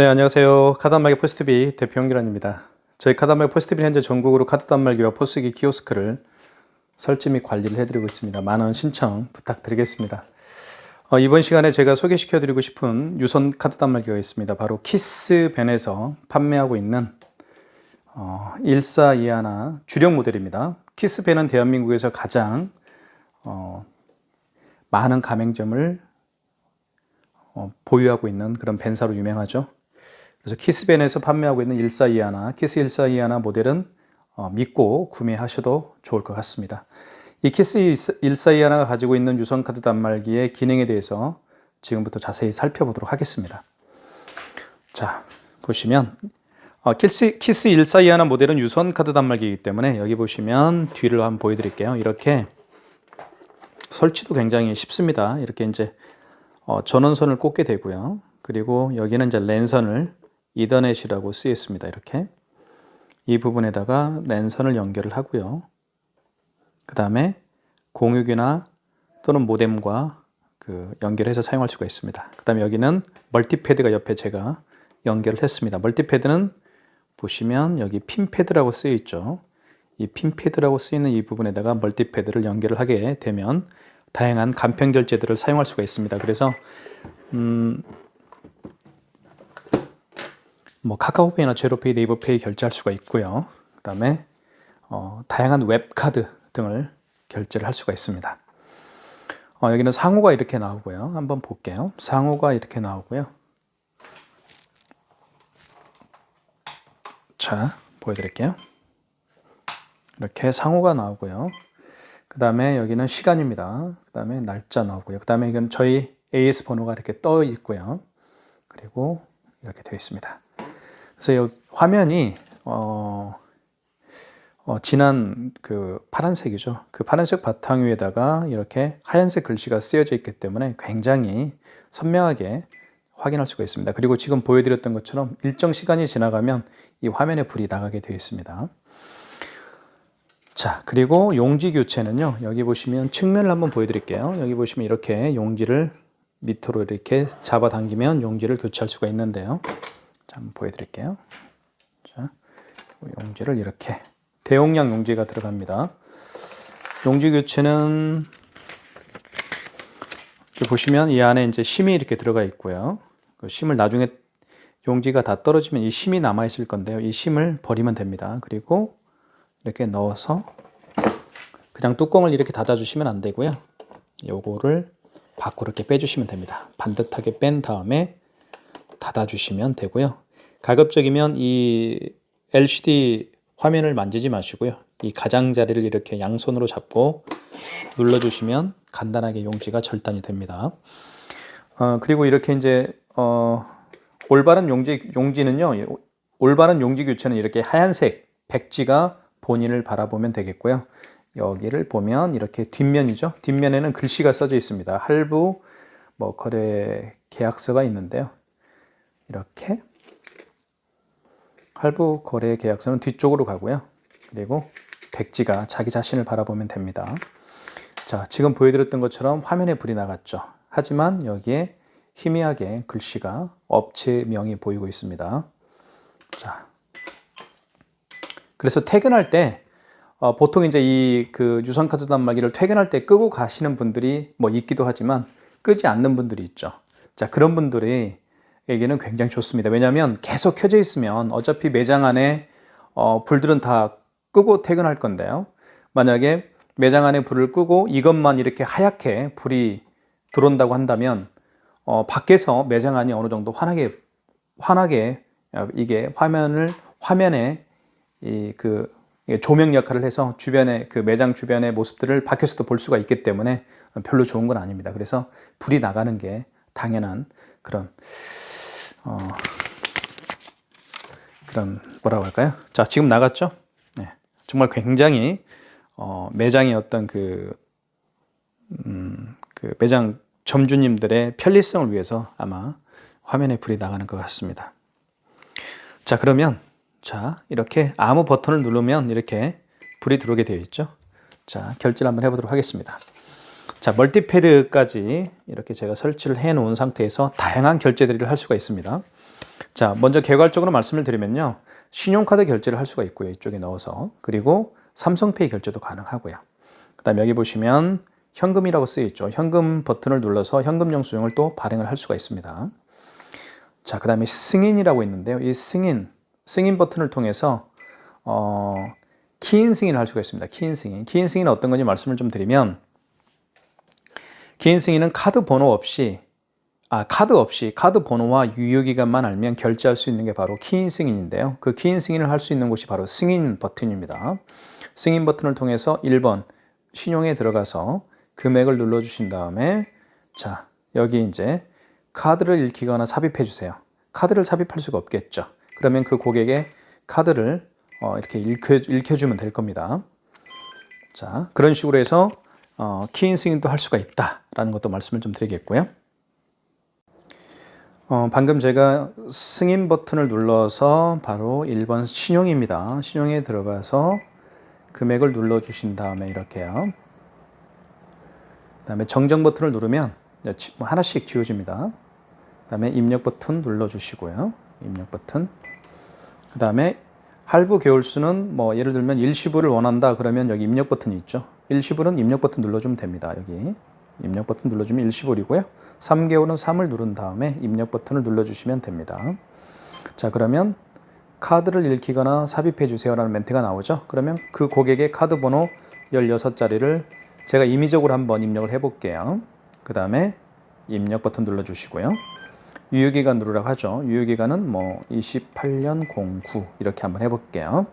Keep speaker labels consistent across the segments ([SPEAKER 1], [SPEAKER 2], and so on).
[SPEAKER 1] 네, 안녕하세요. 카드 단말기 포스TV 대표 홍기란입니다. 저희 카드 단말기 포스TV는 현재 전국으로 카드 단말기와 포스기 키오스크를 설치 및 관리를 해드리고 있습니다. 많은 신청 부탁드리겠습니다. 이번 시간에 제가 소개시켜드리고 싶은 유선 카드 단말기가 있습니다. 바로 키스벤에서 판매하고 있는 1421 주력 모델입니다. 키스벤은 대한민국에서 가장 많은 가맹점을 보유하고 있는 그런 벤사로 유명하죠. 그래서 키스벤에서 판매하고 있는 1421, 키스 1421 모델은 믿고 구매하셔도 좋을 것 같습니다. 이 키스 1421가 가지고 있는 유선 카드 단말기의 기능에 대해서 지금부터 자세히 살펴보도록 하겠습니다. 자, 보시면 키스 1421 모델은 유선 카드 단말기이기 때문에 여기 보시면 뒤를 한번 보여드릴게요. 이렇게 설치도 굉장히 쉽습니다. 이렇게 이제 전원선을 꽂게 되고요. 그리고 여기는 이제 랜선을 이더넷이라고 쓰여 있습니다. 이렇게 이 부분에다가 랜선을 연결을 하고요. 그 다음에 공유기나 또는 모뎀과 연결해서 사용할 수가 있습니다. 그 다음에 여기는 멀티패드가 옆에 제가 연결을 했습니다. 멀티패드는 보시면 여기 핀패드라고 쓰여 있죠. 이 핀패드라고 쓰이는 이 부분에다가 멀티패드를 연결을 하게 되면 다양한 간편 결제들을 사용할 수가 있습니다. 그래서 카카오페이나 제로페이, 네이버페이 결제할 수가 있고요. 그 다음에 다양한 웹카드 등을 결제를 할 수가 있습니다. 여기는 상호가 이렇게 나오고요. 한번 볼게요. 상호가 이렇게 나오고요. 자, 보여드릴게요. 이렇게 상호가 나오고요. 그 다음에 여기는 시간입니다. 그 다음에 날짜 나오고요. 그 다음에 이건 저희 AS 번호가 이렇게 떠 있고요. 그리고 이렇게 되어 있습니다. 그래서 여기 화면이 진한 파란색이죠. 그 파란색 바탕 위에다가 이렇게 하얀색 글씨가 쓰여져 있기 때문에 굉장히 선명하게 확인할 수가 있습니다. 그리고 지금 보여드렸던 것처럼 일정 시간이 지나가면 이 화면에 불이 나가게 되어 있습니다. 자, 그리고 용지 교체는요. 여기 보시면 측면을 한번 보여드릴게요. 여기 보시면 이렇게 용지를 밑으로 이렇게 잡아당기면 용지를 교체할 수가 있는데요. 자, 한번 보여드릴게요. 자, 용지를 이렇게 대용량 용지가 들어갑니다. 용지 교체는 보시면 이 안에 이제 심이 이렇게 들어가 있고요. 그 심을 나중에 용지가 다 떨어지면 이 심이 남아 있을 건데요. 이 심을 버리면 됩니다. 그리고 이렇게 넣어서 그냥 뚜껑을 이렇게 닫아 주시면 안 되고요. 요거를 밖으로 이렇게 빼주시면 됩니다. 반듯하게 뺀 다음에 닫아 주시면 되고요. 가급적이면 이 LCD 화면을 만지지 마시고요. 이 가장자리를 이렇게 양손으로 잡고 눌러주시면 간단하게 용지가 절단이 됩니다. 그리고 이렇게 이제 올바른 용지는요. 올바른 용지 교체는 이렇게 하얀색 백지가 본인을 바라보면 되겠고요. 여기를 보면 이렇게 뒷면이죠. 뒷면에는 글씨가 써져 있습니다. 할부 거래 계약서가 있는데요. 이렇게 할부 거래 계약서는 뒤쪽으로 가고요. 그리고 백지가 자기 자신을 바라보면 됩니다. 자, 지금 보여드렸던 것처럼 화면에 불이 나갔죠. 하지만 여기에 희미하게 글씨가 업체명이 보이고 있습니다. 자, 그래서 퇴근할 때 보통 이제 이 유선 카드 단말기를 퇴근할 때 끄고 가시는 분들이 있기도 하지만 끄지 않는 분들이 있죠. 자, 그런 분들에게는 굉장히 좋습니다. 왜냐하면 계속 켜져 있으면 어차피 매장 안에 불들은 다 끄고 퇴근할 건데요. 만약에 매장 안에 불을 끄고 이것만 이렇게 하얗게 불이 들어온다고 한다면 밖에서 매장 안이 어느 정도 환하게 이게 화면에 조명 역할을 해서 주변에 매장 주변의 모습들을 밖에서도 볼 수가 있기 때문에 별로 좋은 건 아닙니다. 그래서 불이 나가는 게 당연한 그런 뭐라고 할까요? 자, 지금 나갔죠? 네, 정말 굉장히 매장의 어떤 매장 점주님들의 편리성을 위해서 아마 화면에 불이 나가는 것 같습니다. 자, 그러면 이렇게 아무 버튼을 누르면 이렇게 불이 들어오게 되어 있죠. 자, 결제를 한번 해보도록 하겠습니다. 자, 멀티패드까지 이렇게 제가 설치를 해 놓은 상태에서 다양한 결제들을 할 수가 있습니다. 자, 먼저 개괄적으로 말씀을 드리면요. 신용카드 결제를 할 수가 있고요. 이쪽에 넣어서. 그리고 삼성페이 결제도 가능하고요. 그 다음에 여기 보시면 현금이라고 쓰여 있죠. 현금 버튼을 눌러서 현금 영수증을 또 발행을 할 수가 있습니다. 자, 그 다음에 승인이라고 있는데요. 이 승인 버튼을 통해서 키인 승인을 할 수가 있습니다. 키인 승인. 키인 승인은 어떤 건지 말씀을 좀 드리면, 키인 승인은 카드 번호와 유효기간만 알면 결제할 수 있는 게 바로 키인 승인인데요. 그 키인 승인을 할 수 있는 곳이 바로 승인 버튼입니다. 승인 버튼을 통해서 1번 신용에 들어가서 금액을 눌러주신 다음에, 자, 여기 이제 카드를 읽히거나 삽입해 주세요. 카드를 삽입할 수가 없겠죠. 그러면 그 고객의 카드를 이렇게 읽혀주면 될 겁니다. 자, 그런 식으로 해서 키인 승인도 할 수가 있다라는 것도 말씀을 좀 드리겠고요. 방금 제가 승인 버튼을 눌러서 바로 1번 신용입니다. 신용에 들어가서 금액을 눌러주신 다음에 이렇게요. 그 다음에 정정 버튼을 누르면 하나씩 지워집니다. 그 다음에 입력 버튼 눌러주시고요. 입력 버튼. 그 다음에 할부 개월수는 뭐 예를 들면 일시불을 원한다 그러면 여기 입력 버튼이 있죠. 일시불은 입력 버튼 눌러주면 됩니다. 여기 입력 버튼 눌러주면 일시불이고요. 3개월은 3을 누른 다음에 입력 버튼을 눌러주시면 됩니다. 자, 그러면 카드를 읽히거나 삽입해 주세요라는 멘트가 나오죠. 그러면 그 고객의 카드 번호 16자리를 제가 임의적으로 한번 입력을 해볼게요. 그 다음에 입력 버튼 눌러주시고요. 유효기간 누르라고 하죠. 유효기간은 뭐 28년 09 이렇게 한번 해볼게요.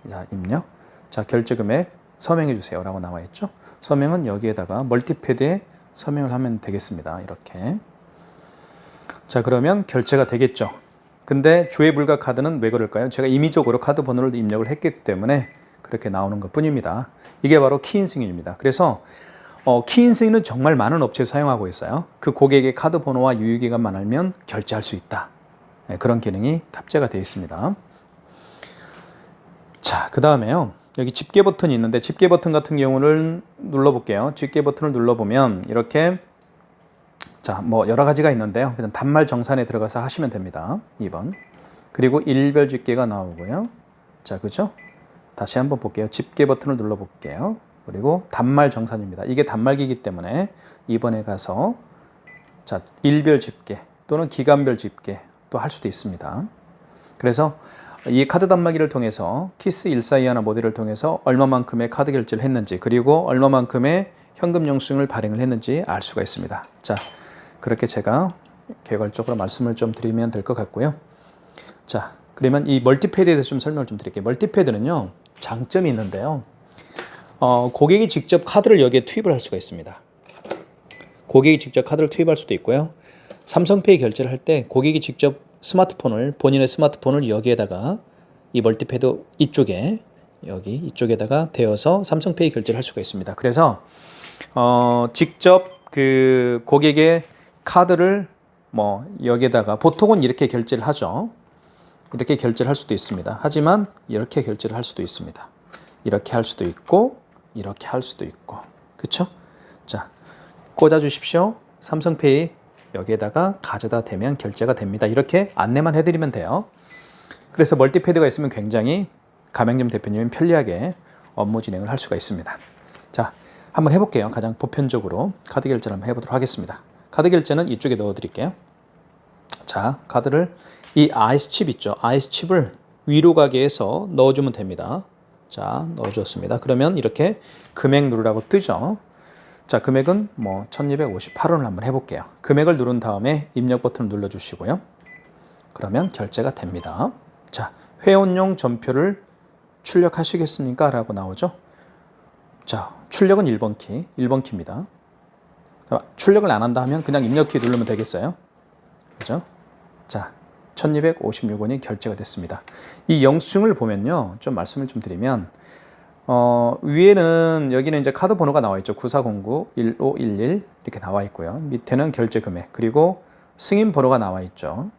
[SPEAKER 1] 자, 입력. 자, 결제 금액 서명해 주세요 라고 나와 있죠. 서명은 여기에다가 멀티패드에 서명을 하면 되겠습니다. 이렇게. 자, 그러면 결제가 되겠죠. 근데 조회 불가 카드는 왜 그럴까요? 제가 임의적으로 카드 번호를 입력을 했기 때문에 그렇게 나오는 것 뿐입니다. 이게 바로 키인 승인입니다. 그래서 키인 승인은 정말 많은 업체에서 사용하고 있어요. 그 고객의 카드 번호와 유효기간만 알면 결제할 수 있다. 네, 그런 기능이 탑재가 되어 있습니다. 자, 그 다음에요. 여기 집게 버튼이 있는데 집게 버튼 같은 경우는 눌러볼게요. 집게 버튼을 눌러보면 이렇게, 자, 뭐 여러 가지가 있는데요. 그냥 단말 정산에 들어가서 하시면 됩니다. 2번. 그리고 일별 집게가 나오고요. 자, 그죠? 다시 한번 볼게요. 집게 버튼을 눌러볼게요. 그리고 단말 정산입니다. 이게 단말기이기 때문에 2번에 가서, 자, 일별 집게 또는 기간별 집게 또 할 수도 있습니다. 그래서 이 카드 단말기를 통해서 키스 1421 모델을 통해서 얼마만큼의 카드 결제를 했는지, 그리고 얼마만큼의 현금 영수증을 발행을 했는지 알 수가 있습니다. 자, 그렇게 제가 개괄적으로 말씀을 좀 드리면 될 것 같고요. 자, 그러면 이 멀티패드에 대해서 좀 설명을 좀 드릴게요. 멀티패드는요, 장점이 있는데요. 고객이 직접 카드를 여기에 투입을 할 수가 있습니다. 고객이 직접 카드를 투입할 수도 있고요. 삼성페이 결제를 할 때 고객이 직접 본인의 스마트폰을 여기에다가 이 멀티패드 이쪽에, 여기 이쪽에다가 대어서 삼성페이 결제를 할 수가 있습니다. 그래서 직접 그 고객의 카드를 뭐 여기에다가, 보통은 이렇게 결제를 하죠. 이렇게 결제를 할 수도 있습니다. 하지만 이렇게 결제를 할 수도 있습니다. 이렇게 할 수도 있고 이렇게 할 수도 있고, 그쵸? 자, 꽂아 주십시오. 삼성페이 여기에다가 가져다 대면 결제가 됩니다. 이렇게 안내만 해드리면 돼요. 그래서 멀티패드가 있으면 굉장히 가맹점 대표님은 편리하게 업무 진행을 할 수가 있습니다. 자, 한번 해볼게요. 가장 보편적으로 카드 결제를 한번 해보도록 하겠습니다. 카드 결제는 이쪽에 넣어드릴게요. 자, 카드를, 이 아이스칩 있죠. 아이스칩을 위로 가게 해서 넣어주면 됩니다. 자, 넣어주었습니다. 그러면 이렇게 금액 누르라고 뜨죠. 자, 금액은 뭐 1258원을 한번 해볼게요. 금액을 누른 다음에 입력 버튼을 눌러주시고요. 그러면 결제가 됩니다. 자, 회원용 전표를 출력하시겠습니까? 라고 나오죠. 자, 출력은 1번 키입니다. 출력을 안 한다 하면 그냥 입력키 누르면 되겠어요. 그죠? 자, 1256원이 결제가 됐습니다. 이 영수증을 보면요, 좀 말씀을 좀 드리면, 위에는, 여기는 이제 카드 번호가 나와 있죠. 9409-1511 이렇게 나와 있고요. 밑에는 결제 금액, 그리고 승인 번호가 나와 있죠.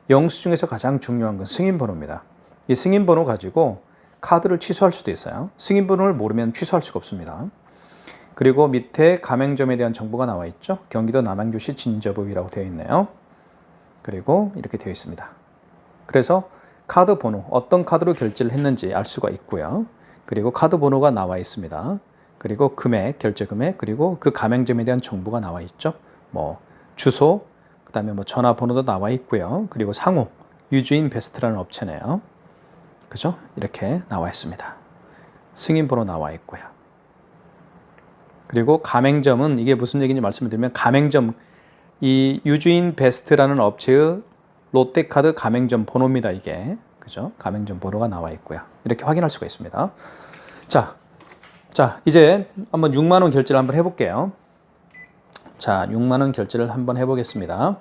[SPEAKER 1] 영수증에서 가장 중요한 건 승인 번호입니다. 이 승인 번호 가지고 카드를 취소할 수도 있어요. 승인 번호를 모르면 취소할 수가 없습니다. 그리고 밑에 가맹점에 대한 정보가 나와 있죠. 경기도 남양주시 진저읍이라고 되어 있네요. 그리고 이렇게 되어 있습니다. 그래서 카드 번호, 어떤 카드로 결제를 했는지 알 수가 있고요. 그리고 카드 번호가 나와 있습니다. 그리고 금액, 결제 금액, 그리고 그 가맹점에 대한 정보가 나와 있죠. 뭐 주소, 그다음에 뭐 전화번호도 나와 있고요. 그리고 상호, 유주인 베스트라는 업체네요. 그죠? 이렇게 나와 있습니다. 승인 번호 나와 있고요. 그리고 가맹점은 이게 무슨 얘기인지 말씀을 드리면 가맹점, 이 유주인 베스트라는 업체의 롯데카드 가맹점 번호입니다. 이게 그죠? 가맹점 번호가 나와 있고요. 이렇게 확인할 수가 있습니다. 자 이제 한번 6만 원 결제를 한번 해볼게요. 자 6만 원 결제를 한번 해보겠습니다.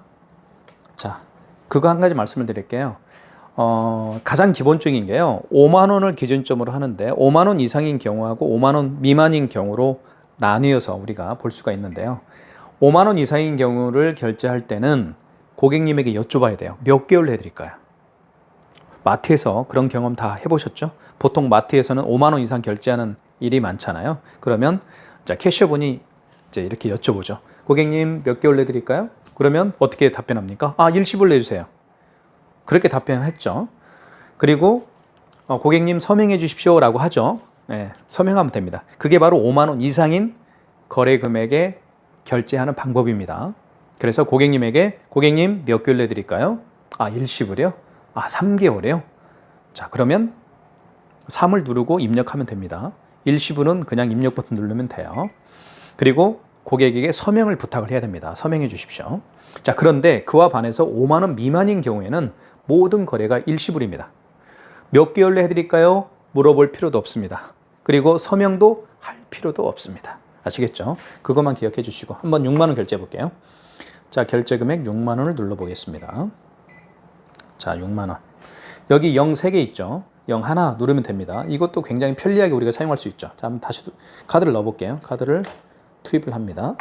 [SPEAKER 1] 자 그거 한 가지 말씀을 드릴게요. 가장 기본적인 게요. 5만 원을 기준점으로 하는데 5만 원 이상인 경우하고 5만 원 미만인 경우로 나뉘어서 우리가 볼 수가 있는데요. 5만 원 이상인 경우를 결제할 때는 고객님에게 여쭤봐야 돼요. 몇 개월 해드릴까요? 마트에서 그런 경험 다 해보셨죠? 보통 마트에서는 5만 원 이상 결제하는 일이 많잖아요. 그러면 자 캐셔분이 이제 이렇게 여쭤보죠. 고객님 몇 개월 내드릴까요? 그러면 어떻게 답변합니까? 일시불 내주세요. 그렇게 답변을 했죠. 그리고 고객님 서명해 주십시오라고 하죠. 네, 서명하면 됩니다. 그게 바로 5만 원 이상인 거래 금액에 결제하는 방법입니다. 그래서 고객님에게 고객님 몇 개월 내드릴까요? 일시불이요? 3개월이요? 자, 그러면 3을 누르고 입력하면 됩니다. 일시불은 그냥 입력 버튼 누르면 돼요. 그리고 고객에게 서명을 부탁을 해야 됩니다. 서명해 주십시오. 자, 그런데 그와 반해서 5만 원 미만인 경우에는 모든 거래가 일시불입니다. 몇 개월 해드릴까요? 물어볼 필요도 없습니다. 그리고 서명도 할 필요도 없습니다. 아시겠죠? 그것만 기억해 주시고 한번 6만 원 결제해 볼게요. 자, 결제 금액 6만 원을 눌러 보겠습니다. 자, 6만 원. 여기 0 3개 있죠? 0 하나 누르면 됩니다. 이것도 굉장히 편리하게 우리가 사용할 수 있죠. 자, 한번 다시 카드를 넣어 볼게요. 카드를 투입을 합니다.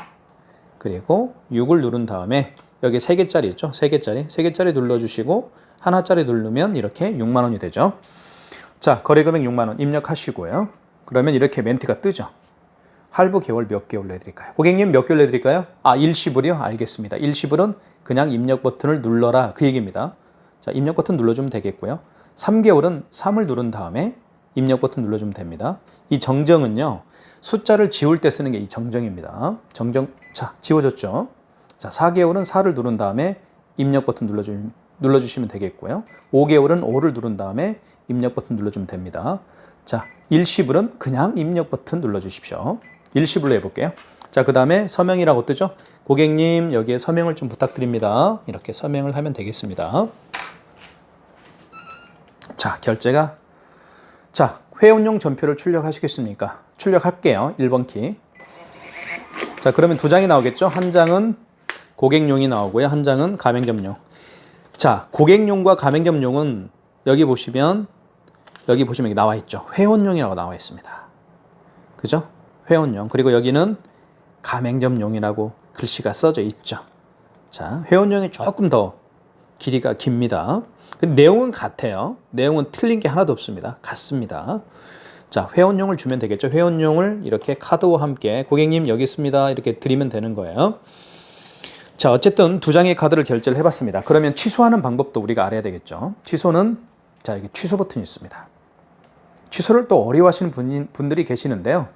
[SPEAKER 1] 그리고 6을 누른 다음에 여기 3개짜리 있죠? 3개짜리 눌러주시고 하나짜리 누르면 이렇게 6만 원이 되죠. 자, 거래금액 6만 원 입력하시고요. 그러면 이렇게 멘트가 뜨죠. 할부 개월 몇 개월 내드릴까요? 고객님 몇 개월 내드릴까요? 일시불이요? 알겠습니다. 일시불은 그냥 입력 버튼을 눌러라 그 얘기입니다. 자, 입력 버튼 눌러주면 되겠고요. 3개월은 3을 누른 다음에 입력 버튼 눌러주면 됩니다. 이 정정은요. 숫자를 지울 때 쓰는 게 이 정정입니다. 정정, 자, 지워졌죠? 자, 4개월은 4를 누른 다음에 입력 버튼 눌러주시면 되겠고요. 5개월은 5를 누른 다음에 입력 버튼 눌러주면 됩니다. 자, 일시불은 그냥 입력 버튼 눌러주십시오. 일시불로 해볼게요. 자, 그 다음에 서명이라고 뜨죠? 고객님, 여기에 서명을 좀 부탁드립니다. 이렇게 서명을 하면 되겠습니다. 자, 결제가. 자, 회원용 전표를 출력하시겠습니까? 출력할게요. 1번 키. 자, 그러면 두 장이 나오겠죠? 한 장은 고객용이 나오고요. 한 장은 가맹점용. 자, 고객용과 가맹점용은 여기 보시면 나와 있죠. 회원용이라고 나와 있습니다. 그죠? 회원용. 그리고 여기는 가맹점용이라고 글씨가 써져 있죠. 자, 회원용이 조금 더 길이가 깁니다. 근데 내용은 같아요. 내용은 틀린 게 하나도 없습니다. 같습니다. 자, 회원용을 주면 되겠죠. 회원용을 이렇게 카드와 함께 고객님 여기 있습니다. 이렇게 드리면 되는 거예요. 자, 어쨌든 두 장의 카드를 결제를 해봤습니다. 그러면 취소하는 방법도 우리가 알아야 되겠죠. 취소는 자, 여기 취소 버튼이 있습니다. 취소를 또 어려워하시는 분들이 계시는데요.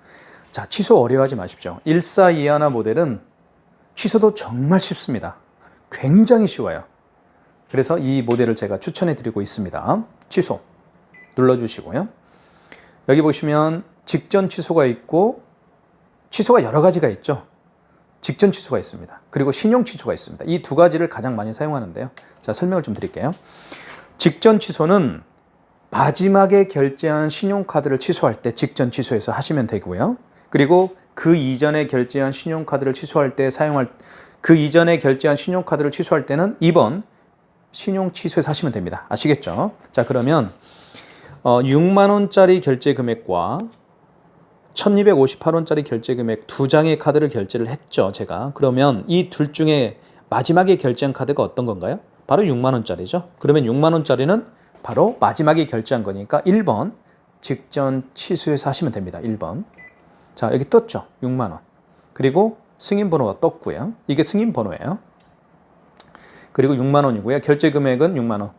[SPEAKER 1] 자, 취소 어려워하지 마십시오. 1421 모델은 취소도 정말 쉽습니다. 굉장히 쉬워요. 그래서 이 모델을 제가 추천해 드리고 있습니다. 취소 눌러주시고요. 여기 보시면 직전 취소가 있고 취소가 여러 가지가 있죠. 직전 취소가 있습니다. 그리고 신용 취소가 있습니다. 이 두 가지를 가장 많이 사용하는데요. 자, 설명을 좀 드릴게요. 직전 취소는 마지막에 결제한 신용카드를 취소할 때 직전 취소해서 하시면 되고요. 그리고 그 이전에 결제한 신용카드를 취소할 때 그 이전에 결제한 신용카드를 취소할 때는 2번 신용 취소해서 하시면 됩니다. 아시겠죠? 자, 그러면 6만 원짜리 결제 금액과 1258원짜리 결제 금액 두 장의 카드를 결제를 했죠, 제가. 그러면 이 둘 중에 마지막에 결제한 카드가 어떤 건가요? 바로 6만 원짜리죠. 그러면 6만 원짜리는 바로 마지막에 결제한 거니까 1번 직전 취소해서 하시면 됩니다. 1번. 자, 여기 떴죠? 6만 원. 그리고 승인 번호가 떴고요. 이게 승인 번호예요. 그리고 6만 원이고요. 결제 금액은 6만 원.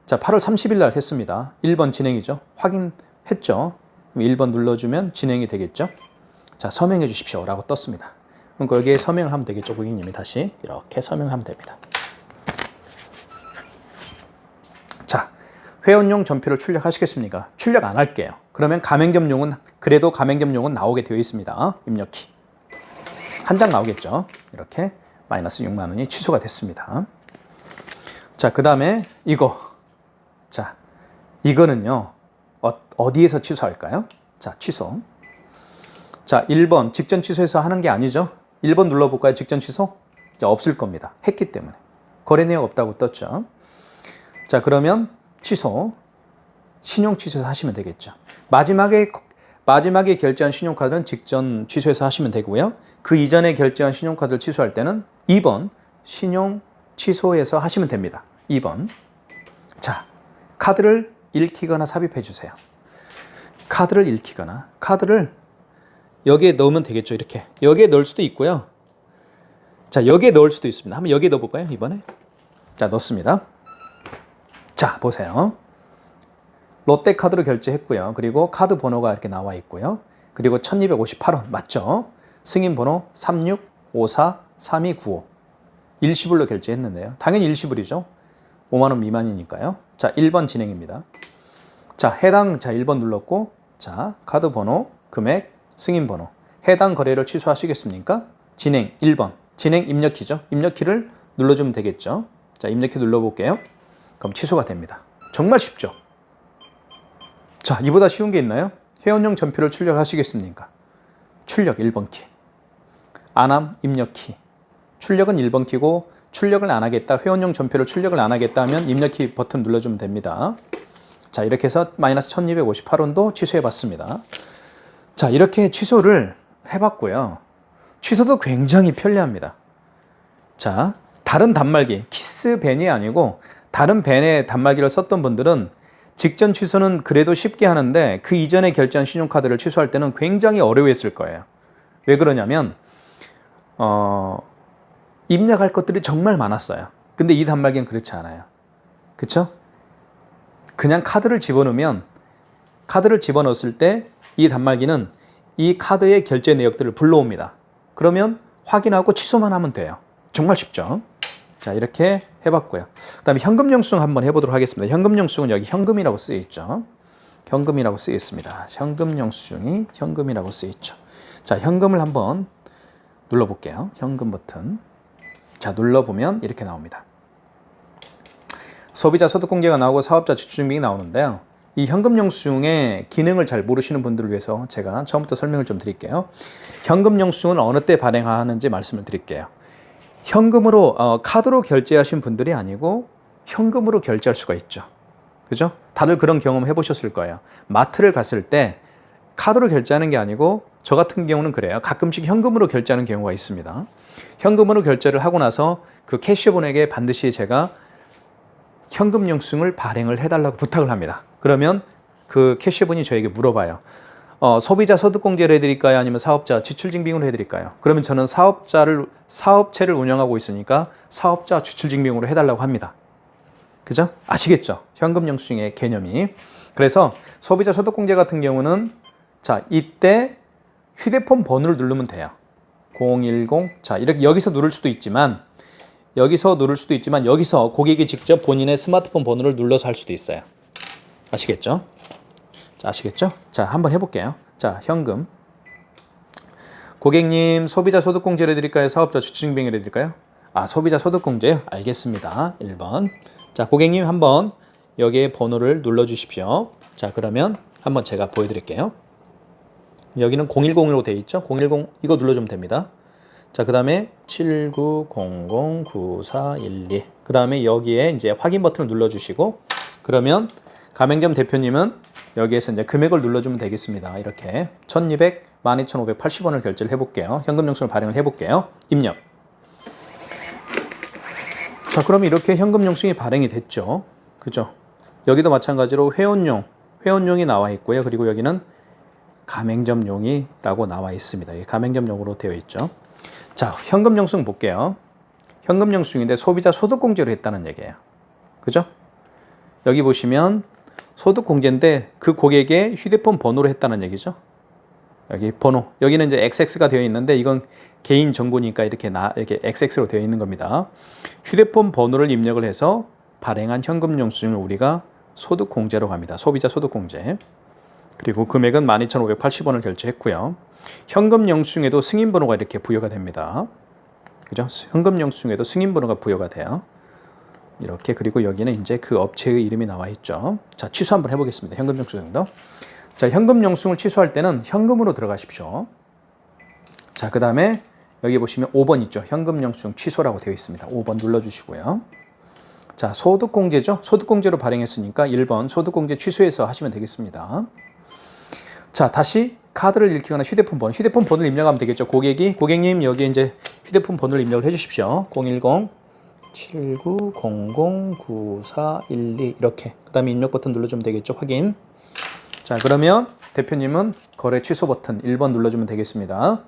[SPEAKER 1] 자, 8월 30일 날 했습니다. 1번 진행이죠. 확인했죠. 그럼 1번 눌러주면 진행이 되겠죠. 자, 서명해 주십시오 라고 떴습니다. 그럼 여기에 서명을 하면 되겠죠. 고객님이 다시 이렇게 서명을 하면 됩니다. 자, 회원용 전표를 출력하시겠습니까? 출력 안 할게요. 그러면 가맹점용은 그래도 가맹점용은 나오게 되어 있습니다. 입력키 한 장 나오겠죠. 이렇게 마이너스 6만 원이 취소가 됐습니다. 자, 그 다음에 이거. 자, 이거는요. 어디에서 취소할까요? 자, 취소. 자, 1번 직전 취소해서 하는 게 아니죠. 1번 눌러볼까요? 직전 취소? 자, 없을 겁니다. 했기 때문에. 거래 내역 없다고 떴죠. 자, 그러면 취소. 신용 취소해서 하시면 되겠죠. 마지막에 결제한 신용카드는 직전 취소해서 하시면 되고요. 그 이전에 결제한 신용카드를 취소할 때는 2번 신용 취소해서 하시면 됩니다. 2번. 자, 카드를 읽히거나 삽입해 주세요. 카드를 읽히거나 카드를 여기에 넣으면 되겠죠. 이렇게 여기에 넣을 수도 있고요. 자, 여기에 넣을 수도 있습니다. 한번 여기에 넣어볼까요? 이번에. 자, 넣습니다. 자, 보세요. 롯데카드로 결제했고요. 그리고 카드 번호가 이렇게 나와 있고요. 그리고 1258원 맞죠? 승인번호 36543295 일시불로 결제했는데요. 당연히 일시불이죠. 5만 원 미만이니까요. 자, 1번 진행입니다. 자, 해당 1번 눌렀고 자, 카드 번호, 금액, 승인번호. 해당 거래를 취소하시겠습니까? 진행 1번. 진행 입력키죠. 입력키를 눌러주면 되겠죠. 자, 입력키 눌러볼게요. 그럼 취소가 됩니다. 정말 쉽죠? 자, 이보다 쉬운 게 있나요? 회원용 전표를 출력하시겠습니까? 출력 1번 키. 안함 입력키. 출력은 1번 키고 출력을 안 하겠다. 회원용 전표를 출력을 안 하겠다 하면 입력키 버튼 눌러주면 됩니다. 자, 이렇게 해서 마이너스 1258원도 취소해 봤습니다. 자, 이렇게 취소를 해봤고요. 취소도 굉장히 편리합니다. 자, 다른 단말기, 키스벤이 아니고 다른 벤의 단말기를 썼던 분들은 직전 취소는 그래도 쉽게 하는데 그 이전에 결제한 신용카드를 취소할 때는 굉장히 어려워했을 거예요. 왜 그러냐면 입력할 것들이 정말 많았어요. 근데 이 단말기는 그렇지 않아요. 그쵸? 그냥 카드를 집어넣으면 카드를 집어넣었을 때 이 단말기는 이 카드의 결제 내역들을 불러옵니다. 그러면 확인하고 취소만 하면 돼요. 정말 쉽죠? 자, 이렇게 해봤고요. 그 다음에 현금 영수증 한번 해보도록 하겠습니다. 현금 영수증은 여기 현금이라고 쓰여 있죠. 현금이라고 쓰여 있습니다. 현금 영수증이 현금이라고 쓰여 있죠. 자, 현금을 한번 눌러볼게요. 현금 버튼. 자, 눌러보면 이렇게 나옵니다. 소비자 소득공제가 나오고 사업자 지출증빙이 나오는데요. 이 현금 영수증의 기능을 잘 모르시는 분들을 위해서 제가 처음부터 설명을 좀 드릴게요. 현금 영수증은 어느 때 발행하는지 말씀을 드릴게요. 현금으로 카드로 결제하신 분들이 아니고 현금으로 결제할 수가 있죠. 그죠? 다들 그런 경험 해보셨을 거예요. 마트를 갔을 때 카드로 결제하는 게 아니고 저 같은 경우는 그래요. 가끔씩 현금으로 결제하는 경우가 있습니다. 현금으로 결제를 하고 나서 그 캐셔분에게 반드시 제가 현금 영수증을 발행을 해달라고 부탁을 합니다. 그러면 그 캐셔분이 저에게 물어봐요. 소비자 소득공제를 해드릴까요? 아니면 사업자 지출증빙으로 해드릴까요? 그러면 저는 사업체를 운영하고 있으니까 사업자 지출증빙으로 해달라고 합니다. 그죠? 아시겠죠? 현금 영수증의 개념이. 그래서 소비자 소득공제 같은 경우는 자, 이때 휴대폰 번호를 누르면 돼요. 010. 자, 이렇게 여기서 누를 수도 있지만 여기서 고객이 직접 본인의 스마트폰 번호를 눌러서 할 수도 있어요. 아시겠죠? 자, 아시겠죠? 자, 한번 해볼게요. 자, 현금. 고객님, 소비자 소득공제를 해드릴까요? 사업자 지출증빙을 해드릴까요? 소비자 소득공제요? 알겠습니다. 1번. 자, 고객님 한번 여기에 번호를 눌러주십시오. 자, 그러면 한번 제가 보여드릴게요. 여기는 010으로 되어 있죠? 010 이거 눌러주면 됩니다. 자, 그 다음에 79009412. 그 다음에 여기에 이제 확인 버튼을 눌러주시고, 그러면 가맹점 대표님은 여기에서 이제 금액을 눌러주면 되겠습니다. 이렇게 12,580원을 결제를 해볼게요. 현금 영수증을 발행을 해볼게요. 입력. 자, 그럼 이렇게 현금 영수증이 발행이 됐죠. 그죠? 여기도 마찬가지로 회원용이 나와 있고요. 그리고 여기는 가맹점용이라고 나와 있습니다. 가맹점용으로 되어 있죠. 자, 현금 영수증 볼게요. 현금 영수증인데 소비자 소득공제로 했다는 얘기예요. 그죠? 여기 보시면 소득공제인데 그 고객의 휴대폰 번호로 했다는 얘기죠. 여기 번호. 여기는 이제 XX가 되어 있는데 이건 개인 정보니까 이렇게 XX로 되어 있는 겁니다. 휴대폰 번호를 입력을 해서 발행한 현금 영수증을 우리가 소득공제로 갑니다. 소비자 소득공제. 그리고 금액은 12,580원을 결제했고요. 현금 영수증에도 승인번호가 이렇게 부여가 됩니다. 그죠? 현금 영수증에도 승인번호가 부여가 돼요. 이렇게. 그리고 여기는 이제 그 업체의 이름이 나와 있죠. 자, 취소 한번 해보겠습니다. 현금 영수증도. 자, 현금 영수증을 취소할 때는 현금으로 들어가십시오. 자, 그 다음에 여기 보시면 5번 있죠. 현금 영수증 취소라고 되어 있습니다. 5번 눌러주시고요. 자, 소득공제죠. 소득공제로 발행했으니까 1번 소득공제 취소해서 하시면 되겠습니다. 자, 다시 카드를 읽히거나 휴대폰 번호를 입력하면 되겠죠. 고객님 여기 이제 휴대폰 번호를 입력을 해주십시오. 010-7900-9412 이렇게. 그 다음에 입력 버튼 눌러주면 되겠죠. 확인. 자, 그러면 대표님은 거래 취소 버튼 1번 눌러주면 되겠습니다.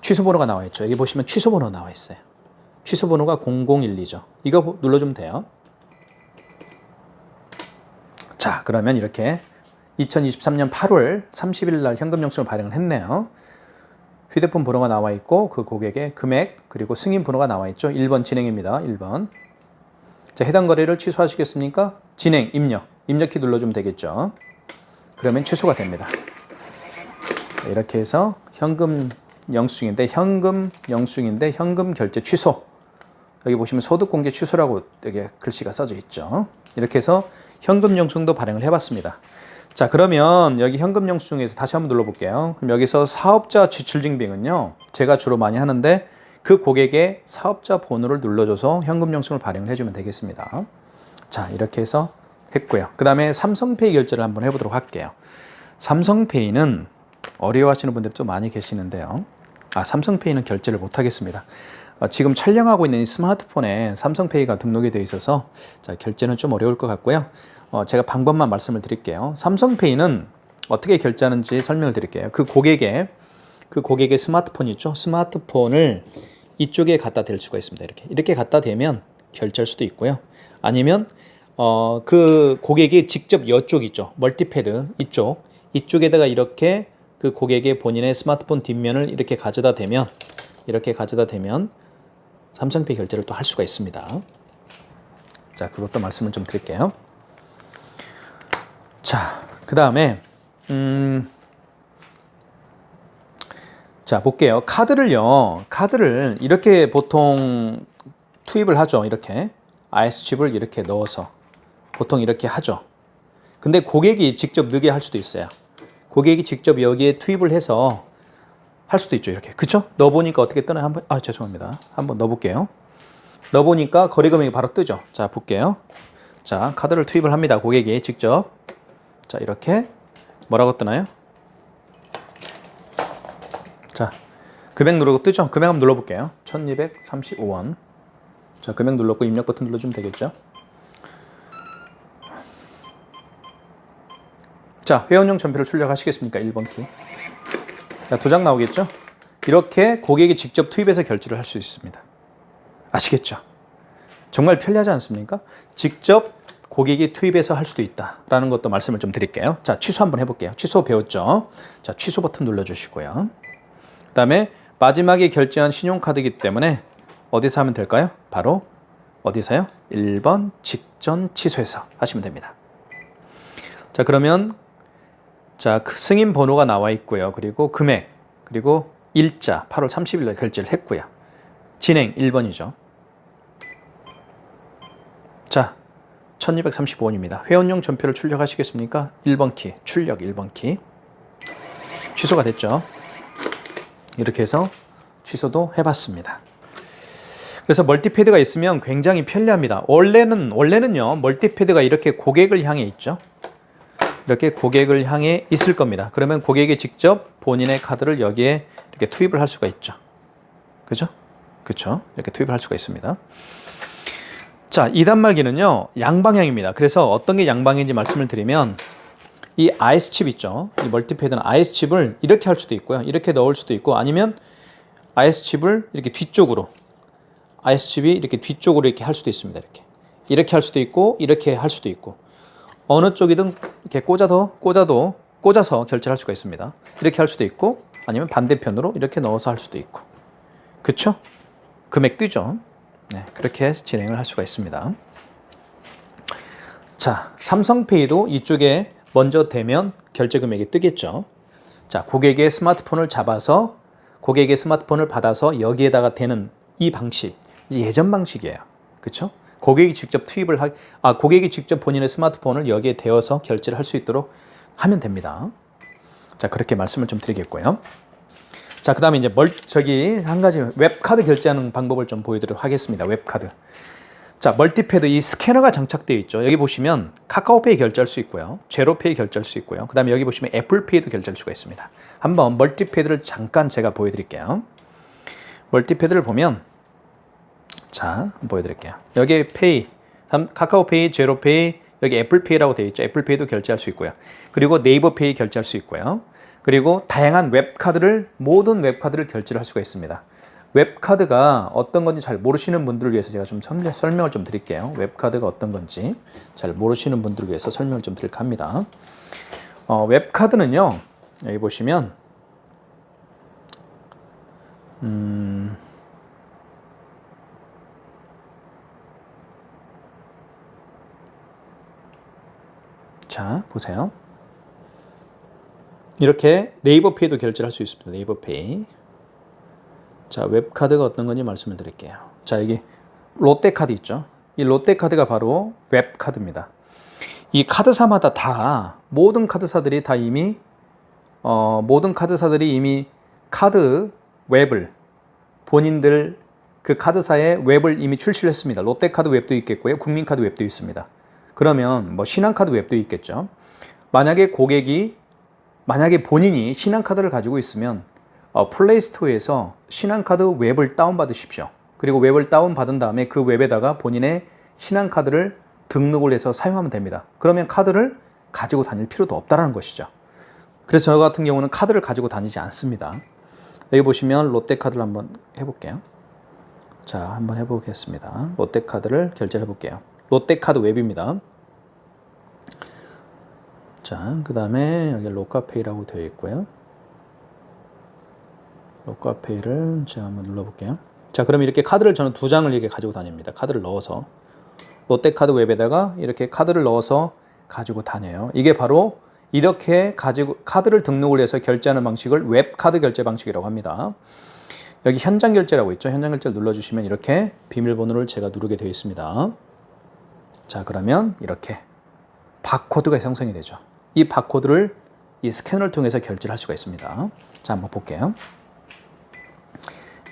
[SPEAKER 1] 취소 번호가 나와 있죠. 여기 보시면 취소 번호 나와 있어요. 취소 번호가 0012죠. 이거 눌러주면 돼요. 자, 그러면 이렇게 2023년 8월 30일 날 현금 영수증을 발행을 했네요. 휴대폰 번호가 나와 있고 그 고객의 금액 그리고 승인 번호가 나와 있죠. 1번 진행입니다. 1번. 자, 해당 거래를 취소하시겠습니까? 진행, 입력키 눌러주면 되겠죠. 그러면 취소가 됩니다. 이렇게 해서 현금 영수증인데 현금 결제 취소. 여기 보시면 소득공제 취소라고 여기 글씨가 써져 있죠. 이렇게 해서 현금 영수증도 발행을 해봤습니다. 자, 그러면 여기 현금 영수증에서 다시 한번 눌러볼게요. 그럼 여기서 사업자 지출증빙은요, 제가 주로 많이 하는데 그 고객의 사업자 번호를 눌러줘서 현금 영수증을 발행을 해주면 되겠습니다. 자, 이렇게 해서 했고요. 그 다음에 삼성페이 결제를 한번 해보도록 할게요. 삼성페이는 어려워하시는 분들이 좀 많이 계시는데요. 삼성페이는 결제를 못 하겠습니다. 지금 촬영하고 있는 이 스마트폰에 삼성페이가 등록이 되어 있어서 자, 결제는 좀 어려울 것 같고요. 제가 방법만 말씀을 드릴게요. 삼성페이는 어떻게 결제하는지 설명을 드릴게요. 그 고객의 스마트폰 있죠? 스마트폰을 이쪽에 갖다 댈 수가 있습니다. 이렇게 갖다 대면 결제할 수도 있고요. 아니면 그 고객이 직접 이쪽 있죠? 멀티패드 이쪽에다가 이렇게 그 고객의 본인의 스마트폰 뒷면을 이렇게 가져다 대면 삼성페이 결제를 또 할 수가 있습니다. 자, 그것도 말씀을 좀 드릴게요. 자, 그 다음에 자, 볼게요. 카드를 이렇게 보통 투입을 하죠. 이렇게 IS칩을 이렇게 넣어서 보통 이렇게 하죠. 근데 고객이 직접 넣게 할 수도 있어요. 고객이 직접 여기에 투입을 해서 할 수도 있죠. 이렇게. 그쵸? 넣어보니까 어떻게 뜨나요? 죄송합니다. 한번 넣어볼게요. 넣어보니까 거래 금액이 바로 뜨죠. 자, 볼게요. 자, 카드를 투입을 합니다. 고객이 직접. 자, 이렇게 뭐라고 뜨나요? 자, 금액 누르고 뜨죠? 금액 한번 눌러볼게요. 1235원. 자, 금액 눌렀고 입력 버튼 눌러주면 되겠죠? 자, 회원용 전표를 출력하시겠습니까? 1번 키. 자, 2장 나오겠죠? 이렇게 고객이 직접 투입해서 결제를 할 수 있습니다. 아시겠죠? 정말 편리하지 않습니까? 직접 고객이 투입해서 할 수도 있다라는 것도 말씀을 좀 드릴게요. 자, 취소 한번 해볼게요. 취소 배웠죠? 자, 취소 버튼 눌러주시고요. 그 다음에 마지막에 결제한 신용카드이기 때문에 어디서 하면 될까요? 바로 어디서요? 1번 직전 취소해서 하시면 됩니다. 자, 그러면 자, 그 승인 번호가 나와 있고요. 그리고 금액, 그리고 일자 8월 30일 날 결제를 했고요. 진행 1번이죠. 자, 1235원입니다. 회원용 전표를 출력하시겠습니까? 1번 키, 출력 1번 키. 취소가 됐죠. 이렇게 해서 취소도 해봤습니다. 그래서 멀티패드가 있으면 굉장히 편리합니다. 원래는요, 멀티패드가 이렇게 고객을 향해 있죠. 이렇게 고객을 향해 있을 겁니다. 그러면 고객이 직접 본인의 카드를 여기에 이렇게 투입을 할 수가 있죠. 그죠? 그쵸? 이렇게 투입을 할 수가 있습니다. 자, 2단 말기는요, 양방향입니다. 그래서 어떤 게 양방향인지 말씀을 드리면, 이 IS칩 있죠? 이 멀티패드는 IS칩을 이렇게 할 수도 있고요. 이렇게 넣을 수도 있고, 아니면 IS칩을 이렇게 뒤쪽으로, IS칩이 이렇게 뒤쪽으로 이렇게 할 수도 있습니다. 이렇게 할 수도 있고 이렇게 할 수도 있고 어느 쪽이든 이렇게 꽂아서 결제를 할 수가 있습니다. 이렇게 할 수도 있고 아니면 반대편으로 이렇게 넣어서 할 수도 있고 그쵸? 금액 뜨죠? 네, 그렇게 진행을 할 수가 있습니다. 자, 삼성페이도 이쪽에 먼저 대면 결제 금액이 뜨겠죠. 자, 고객의 스마트폰을 잡아서 고객의 스마트폰을 받아서 여기에다가 대는 이 방식, 이제 예전 방식이에요. 그렇죠? 고객이 직접 고객이 직접 본인의 스마트폰을 여기에 대어서 결제를 할 수 있도록 하면 됩니다. 자, 그렇게 말씀을 좀 드리겠고요. 자, 그다음에 이제 한 가지 웹카드 결제하는 방법을 좀 보여드리도록 하겠습니다. 웹카드. 자, 멀티패드 이 스캐너가 장착되어 있죠. 여기 보시면 카카오페이 결제할 수 있고요. 제로페이 결제할 수 있고요. 그 다음에 여기 보시면 애플페이도 결제할 수가 있습니다. 한번 멀티패드를 잠깐 제가 보여드릴게요. 멀티패드를 보면 자, 한번 보여드릴게요. 여기 페이, 카카오페이, 제로페이, 여기 애플페이라고 되어 있죠. 애플페이도 결제할 수 있고요. 그리고 네이버페이 결제할 수 있고요. 그리고 다양한 모든 웹카드를 결제를 할 수가 있습니다. 웹카드가 어떤 건지 잘 모르시는 분들을 위해서 제가 좀 설명을 좀 드릴게요. 웹카드가 어떤 건지 잘 모르시는 분들을 위해서 설명을 좀 드릴까 합니다. 웹카드는요, 여기 보시면, 자, 보세요. 이렇게 네이버페이도 결제를 할 수 있습니다. 네이버페이. 자, 웹카드가 어떤 건지 말씀을 드릴게요. 자, 여기 롯데카드 있죠. 이 롯데카드가 바로 웹카드입니다. 이 카드사마다 모든 카드사들이 이미 카드 웹을 본인들 그 카드사의 웹을 이미 출시를 했습니다. 롯데카드 웹도 있겠고요. 국민카드 웹도 있습니다. 그러면 뭐 신한카드 웹도 있겠죠. 만약에 본인이 신한카드를 가지고 있으면 플레이스토어에서 신한카드 웹을 다운받으십시오. 그리고 웹을 다운받은 다음에 그 웹에다가 본인의 신한카드를 등록을 해서 사용하면 됩니다. 그러면 카드를 가지고 다닐 필요도 없다는 것이죠. 그래서 저 같은 경우는 카드를 가지고 다니지 않습니다. 여기 보시면 롯데카드를 한번 해볼게요. 자, 한번 해보겠습니다. 롯데카드를 결제를 해볼게요. 롯데카드 웹입니다. 자, 그 다음에 여기 로카페이라고 되어 있고요. 로카페이를 제가 한번 눌러볼게요. 자, 그럼 이렇게 카드를 저는 2장을 이렇게 가지고 다닙니다. 카드를 넣어서 롯데카드 웹에다가 이렇게 카드를 넣어서 가지고 다녀요. 이게 바로 이렇게 카드를 등록을 해서 결제하는 방식을 웹카드 결제 방식이라고 합니다. 여기 현장 결제라고 있죠. 현장 결제를 눌러주시면 이렇게 비밀번호를 제가 누르게 되어 있습니다. 자, 그러면 이렇게 바코드가 생성이 되죠. 이 바코드를 이 스캐너를 통해서 결제를 할 수가 있습니다. 자, 한번 볼게요.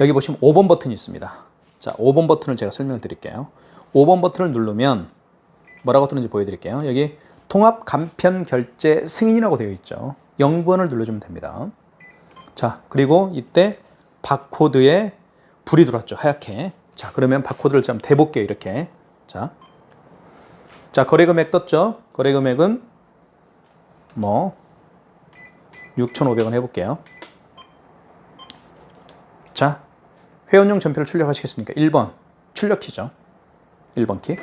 [SPEAKER 1] 여기 보시면 5번 버튼이 있습니다. 자, 5번 버튼을 제가 설명을 드릴게요. 5번 버튼을 누르면 뭐라고 뜨는지 보여드릴게요. 여기 통합 간편 결제 승인이라고 되어 있죠. 0번을 눌러주면 됩니다. 자, 그리고 이때 바코드에 불이 들어왔죠. 하얗게. 자, 그러면 바코드를 좀 대볼게요. 이렇게. 자, 거래 금액 떴죠. 거래 금액은 6,500원 해볼게요. 자, 회원용 전표를 출력하시겠습니까? 1번 출력키죠. 1번 키.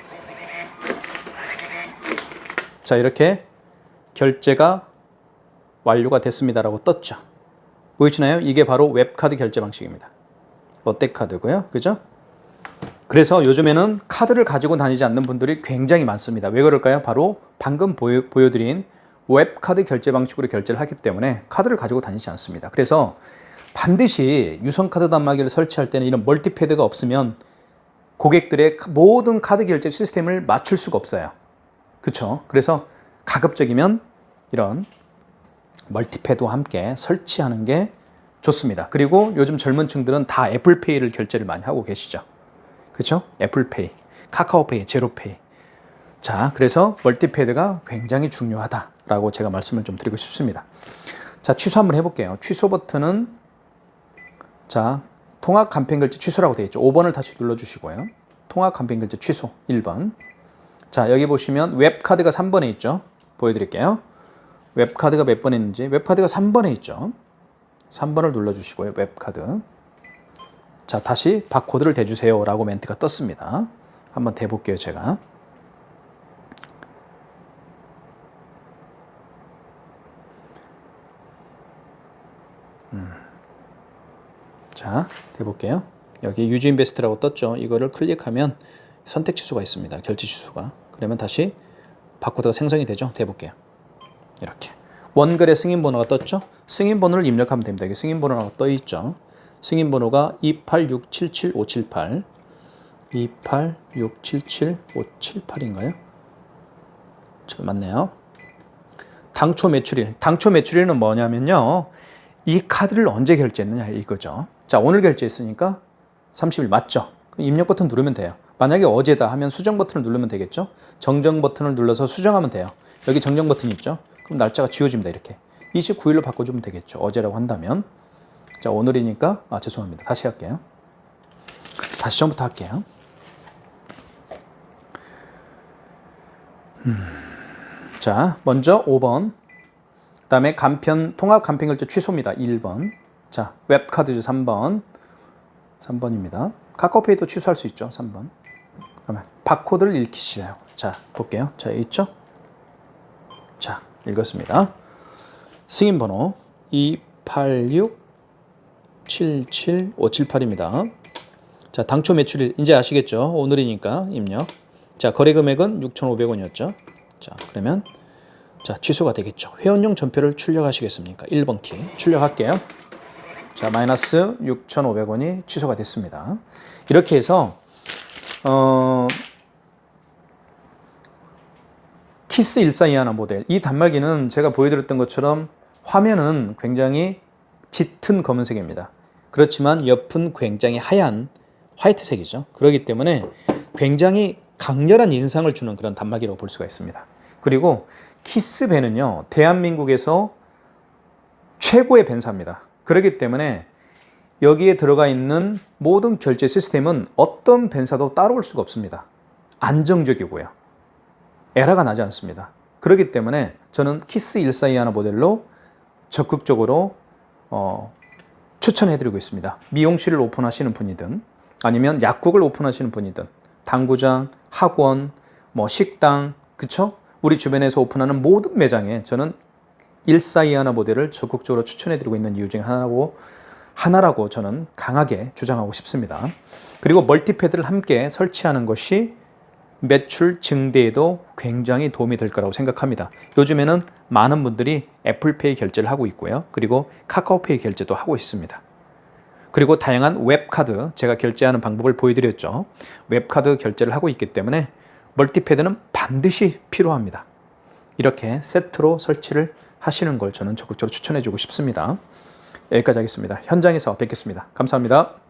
[SPEAKER 1] 자, 이렇게 결제가 완료가 됐습니다라고 떴죠. 보이시나요? 이게 바로 웹카드 결제 방식입니다. 롯데카드고요. 그죠? 그래서 요즘에는 카드를 가지고 다니지 않는 분들이 굉장히 많습니다. 왜 그럴까요? 바로 방금 보여드린 웹카드 결제 방식으로 결제를 하기 때문에 카드를 가지고 다니지 않습니다. 그래서 반드시 유선카드 단말기를 설치할 때는 이런 멀티패드가 없으면 고객들의 모든 카드 결제 시스템을 맞출 수가 없어요. 그렇죠? 그래서 가급적이면 이런 멀티패드와 함께 설치하는 게 좋습니다. 그리고 요즘 젊은 층들은 다 애플페이를 결제를 많이 하고 계시죠. 그렇죠? 애플페이, 카카오페이, 제로페이. 자, 그래서 멀티패드가 굉장히 중요하다라고 제가 말씀을 좀 드리고 싶습니다. 자, 취소 한번 해볼게요. 취소 버튼은 자, 통합 간편 결제 취소라고 되어 있죠. 5번을 다시 눌러주시고요. 통합 간편 결제 취소 1번. 자, 여기 보시면 웹카드가 3번에 있죠. 보여드릴게요. 웹카드가 몇 번에 있는지. 웹카드가 3번에 있죠. 3번을 눌러주시고요. 웹카드. 자, 다시 바코드를 대주세요 라고 멘트가 떴습니다. 한번 대볼게요, 제가. 자, 해볼게요. 여기 유즈인 베스트라고 떴죠. 이거를 클릭하면 선택 취소가 있습니다. 결제 취소가. 그러면 다시 바코드가 생성이 되죠. 해볼게요. 이렇게. 원거래 승인 번호가 떴죠. 승인 번호를 입력하면 됩니다. 여기 승인 번호가 떠 있죠. 승인 번호가 28677-578 28677-578인가요? 맞네요. 당초 매출일. 당초 매출일은 뭐냐면요. 이 카드를 언제 결제했느냐 이거죠. 자, 오늘 결제했으니까 30일 맞죠? 그럼 입력 버튼 누르면 돼요. 만약에 어제다 하면 수정 버튼을 누르면 되겠죠? 정정 버튼을 눌러서 수정하면 돼요. 여기 정정 버튼이 있죠? 그럼 날짜가 지워집니다. 이렇게. 29일로 바꿔주면 되겠죠. 어제라고 한다면. 자, 오늘이니까, 죄송합니다. 다시 할게요. 다시 처음부터 할게요. 자, 먼저 5번. 그 다음에 통합 간편결제 취소입니다. 1번. 자, 웹카드죠. 3번. 3번입니다. 카카오페이도 취소할 수 있죠. 3번. 그러면 바코드를 읽히시나요? 자, 볼게요. 자, 있죠? 자, 읽었습니다. 승인번호 28677-578입니다. 자, 당초 매출일 이제 아시겠죠? 오늘이니까 입력. 자, 거래 금액은 6,500원이었죠. 자, 그러면 자, 취소가 되겠죠. 회원용 전표를 출력하시겠습니까? 1번 키 출력할게요. 자, 마이너스 6,500원이 취소가 됐습니다. 이렇게 해서 키스 1421 모델, 이 단말기는 제가 보여드렸던 것처럼 화면은 굉장히 짙은 검은색입니다. 그렇지만 옆은 굉장히 하얀 화이트색이죠. 그렇기 때문에 굉장히 강렬한 인상을 주는 그런 단말기라고 볼 수가 있습니다. 그리고 키스밴은요, 대한민국에서 최고의 밴사입니다. 그렇기 때문에 여기에 들어가 있는 모든 결제 시스템은 어떤 밴사도 따라올 수가 없습니다. 안정적이고요. 에러가 나지 않습니다. 그렇기 때문에 저는 키스 1421 모델로 적극적으로 추천해드리고 있습니다. 미용실을 오픈하시는 분이든 아니면 약국을 오픈하시는 분이든 당구장, 학원, 식당, 그쵸? 우리 주변에서 오픈하는 모든 매장에 저는 1421 모델을 적극적으로 추천해드리고 있는 이유 중에 하나라고 저는 강하게 주장하고 싶습니다. 그리고 멀티패드를 함께 설치하는 것이 매출 증대에도 굉장히 도움이 될 거라고 생각합니다. 요즘에는 많은 분들이 애플페이 결제를 하고 있고요. 그리고 카카오페이 결제도 하고 있습니다. 그리고 다양한 웹카드, 제가 결제하는 방법을 보여드렸죠. 웹카드 결제를 하고 있기 때문에 멀티패드는 반드시 필요합니다. 이렇게 세트로 설치를 하시는 걸 저는 적극적으로 추천해주고 싶습니다. 여기까지 하겠습니다. 현장에서 뵙겠습니다. 감사합니다.